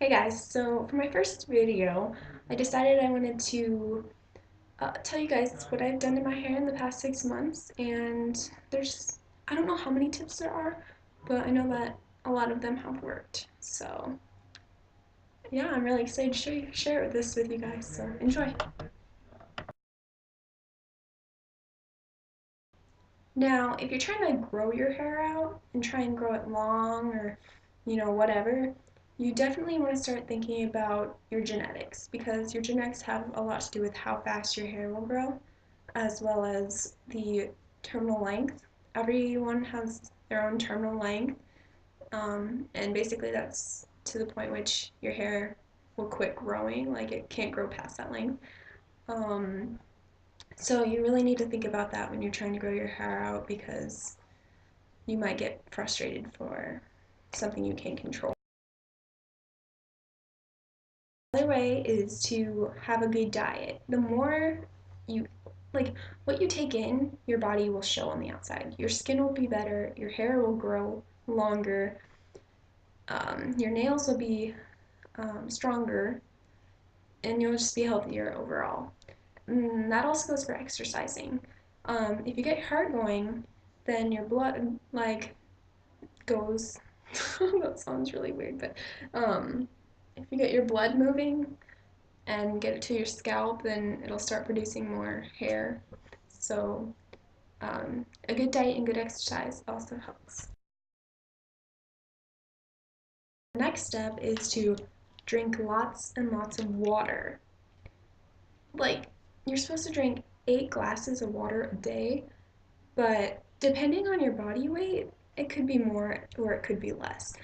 Hey guys, so for my first video, I decided I wanted to tell you guys what I've done to my hair in the past 6 months, and I don't know how many tips there are, but I know that a lot of them have worked. So yeah, I'm really excited to share this with you guys, so enjoy. Now, if you're trying to grow your hair out and try and grow it long or, whatever, you definitely want to start thinking about your genetics because your genetics have a lot to do with how fast your hair will grow, as well as the terminal length. Everyone has their own terminal length, and basically that's to the point which your hair will quit growing, like it can't grow past that length. Um, so you really need to think about that when you're trying to grow your hair out because you might get frustrated for something you can't control. Another way is to have a good diet. The more you like what you take in, your body will show on the outside. Your skin will be better, your hair will grow longer, your nails will be stronger, and you'll just be healthier overall. And that also goes for exercising. If you get your heart going, then your blood goes. That sounds really weird, but if you get your blood moving and get it to your scalp, then it'll start producing more hair. So a good diet and good exercise also helps. The next step is to drink lots and lots of water. Like, you're supposed to drink 8 glasses of water a day, but depending on your body weight, it could be more or it could be less.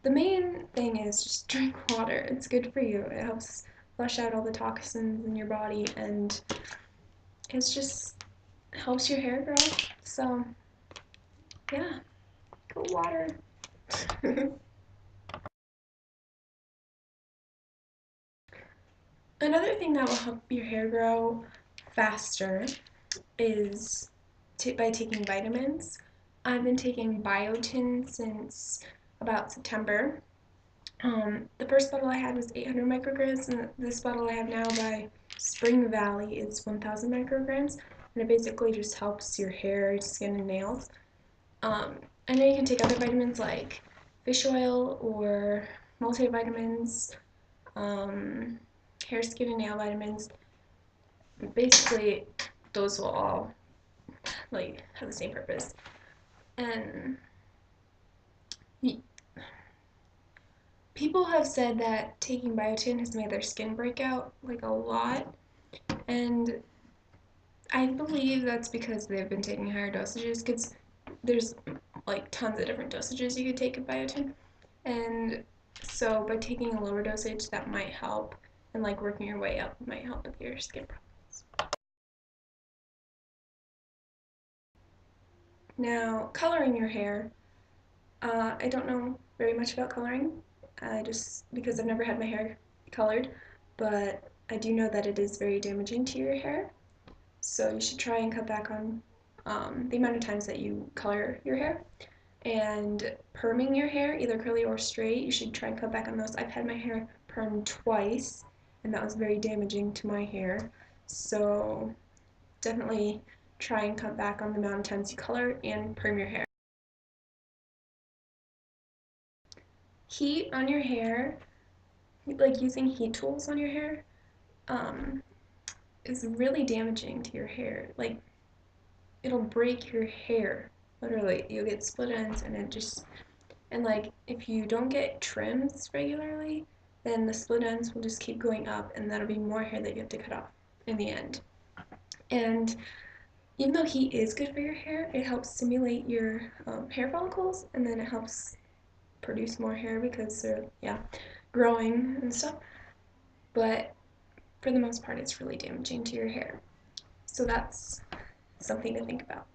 The main thing is just drink water. It's good for you. It helps flush out all the toxins in your body, and it's just helps your hair grow. So, yeah, go water. Another thing that will help your hair grow faster is by taking vitamins. I've been taking Biotin since about September. The first bottle I had was 800 micrograms, and this bottle I have now by Spring Valley is 1,000 micrograms, and it basically just helps your hair, skin, and nails. Um, I know you can take other vitamins like fish oil or multivitamins, um, hair, skin, and nail vitamins. Basically, those will all have the same purpose. And people have said that taking biotin has made their skin break out like a lot, and I believe that's because they've been taking higher dosages. Because there's like tons of different dosages you could take of biotin, and so by taking a lower dosage, that might help, and like working your way up might help with your skin problems. Now, coloring your hair. I don't know very much about coloring, just because I've never had my hair colored, but I do know that it is very damaging to your hair. So you should try and cut back on the amount of times that you color your hair. And perming your hair, either curly or straight, you should try and cut back on those. I've had my hair permed twice, and that was very damaging to my hair. So definitely try and cut back on the amount of times you color and perm your hair. Heat on your hair, like using heat tools on your hair, um, is really damaging to your hair. Like, it'll break your hair. Literally, you'll get split ends, and like, if you don't get trims regularly, then the split ends will just keep going up, and that'll be more hair that you have to cut off in the end. And even though heat is good for your hair, it helps stimulate your hair follicles, and then it helps produce more hair because they're, yeah, growing and stuff. But for the most part, it's really damaging to your hair. So that's something to think about.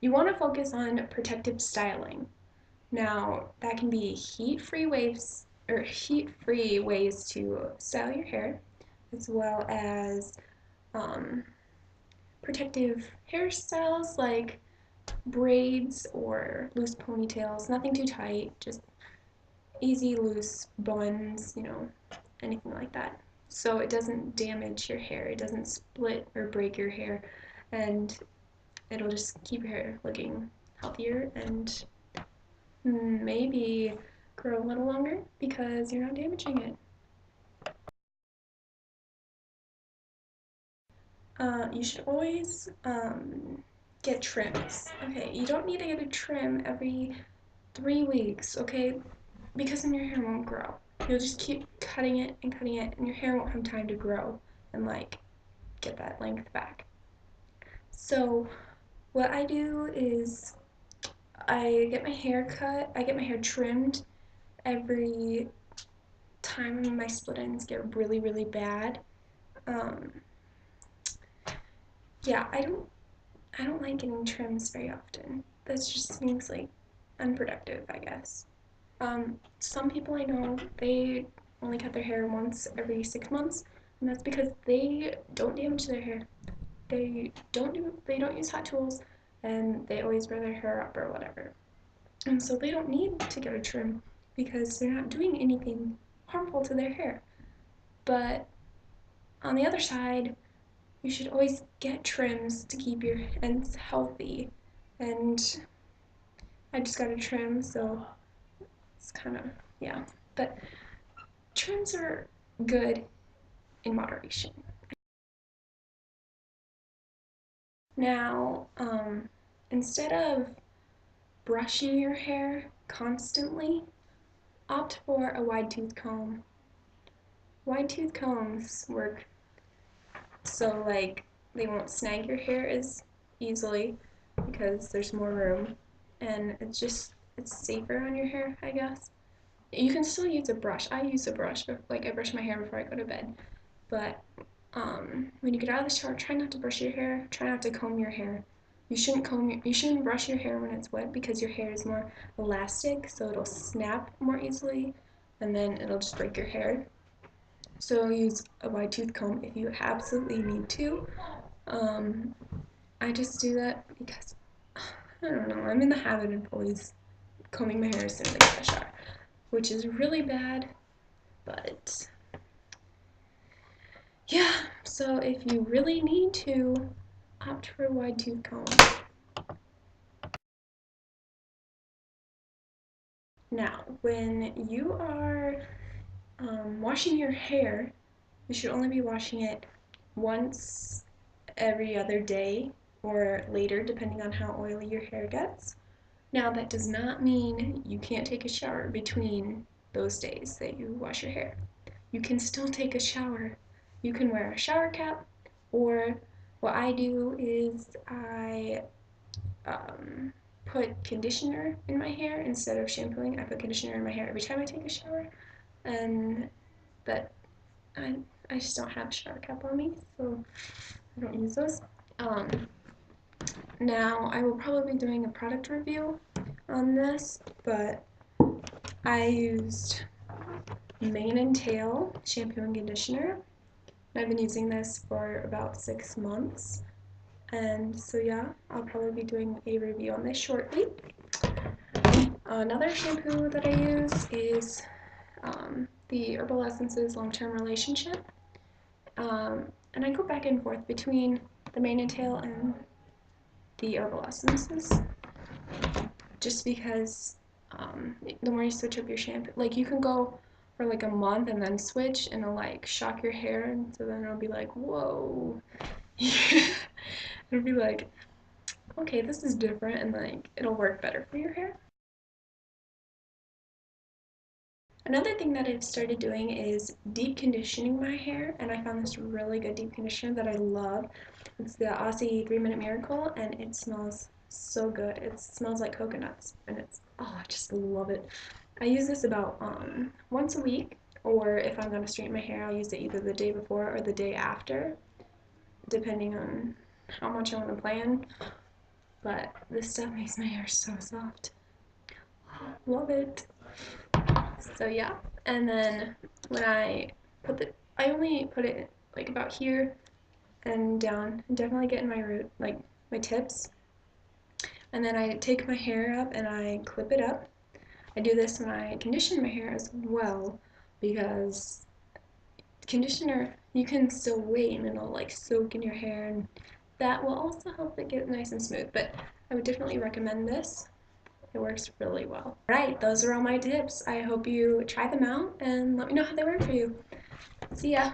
You want to focus on protective styling. Now, that can be heat-free ways to style your hair, as well as um, protective hairstyles like braids or loose ponytails, nothing too tight, just easy loose buns, anything like that. So it doesn't damage your hair, it doesn't split or break your hair, and it'll just keep your hair looking healthier and maybe grow a little longer because you're not damaging it. You should always get trims. Okay, you don't need to get a trim every 3 weeks, okay? Because then your hair won't grow. You'll just keep cutting it, and your hair won't have time to grow and like get that length back. So what I do is I get my hair cut, I get my hair trimmed every time my split ends get really, really bad. Um, yeah, I don't like getting trims very often. That just seems like unproductive, I guess. Some people I know, they only cut their hair once every 6 months, and that's because they don't damage their hair. They don't use hot tools, and they always wear their hair up or whatever. And so they don't need to get a trim because they're not doing anything harmful to their hair. But on the other side, you should always get trims to keep your ends healthy. And I just got a trim, so it's kind of, yeah. But trims are good in moderation. Now, instead of brushing your hair constantly, opt for a wide tooth comb. Wide tooth combs work so like they won't snag your hair as easily because there's more room, and it's safer on your hair, I guess. You can still use a brush. I use a brush, but like I brush my hair before I go to bed. But when you get out of the shower, try not to brush your hair. Try not to comb your hair. You shouldn't brush your hair when it's wet because your hair is more elastic, so it'll snap more easily, and then it'll just break your hair. So use a wide tooth comb if you absolutely need to. Um, I just do that because I don't know. I'm in the habit of always combing my hair as soon as I get out of the shower, which is really bad. But yeah, so if you really need to, opt for a wide tooth comb. Now, when you are washing your hair, you should only be washing it once every other day or later, depending on how oily your hair gets. Now, that does not mean you can't take a shower between those days that you wash your hair. You can still take a shower. You can wear a shower cap, or what I do is I um, put conditioner in my hair instead of shampooing. I put conditioner in my hair every time I take a shower, and that I, I just don't have a shower cap on me, so I don't use those. Um, Now, I will probably be doing a product review on this, but I used Mane and Tail shampoo and conditioner. I've been using this for about 6 months, and so yeah, I'll probably be doing a review on this shortly. Another shampoo that I use is the Herbal Essences Long-Term Relationship, and I go back and forth between the Mane and Tail and the Herbal Essences, just because the more you switch up your shampoo, like you can go for like a month and then switch, and it'll like shock your hair, and so then it'll be like, whoa. It'll be like, okay, this is different, and like it'll work better for your hair. Another thing that I've started doing is deep conditioning my hair, and I found this really good deep conditioner that I love. It's the Aussie 3 Minute Miracle, and it smells so good. It smells like coconuts, and I just love it. I use this about once a week, or if I'm going to straighten my hair, I'll use it either the day before or the day after, depending on how much I want to plan. But this stuff makes my hair so soft. Love it. So yeah, and then when I only put it like about here and down, definitely get in my root, like my tips. and then I take my hair up and I clip it up. I do this when I condition my hair as well because conditioner, you can still wait and it'll like soak in your hair, and that will also help it get nice and smooth. But I would definitely recommend this. It works really well. All right, those are all my tips. I hope you try them out and let me know how they work for you. See ya.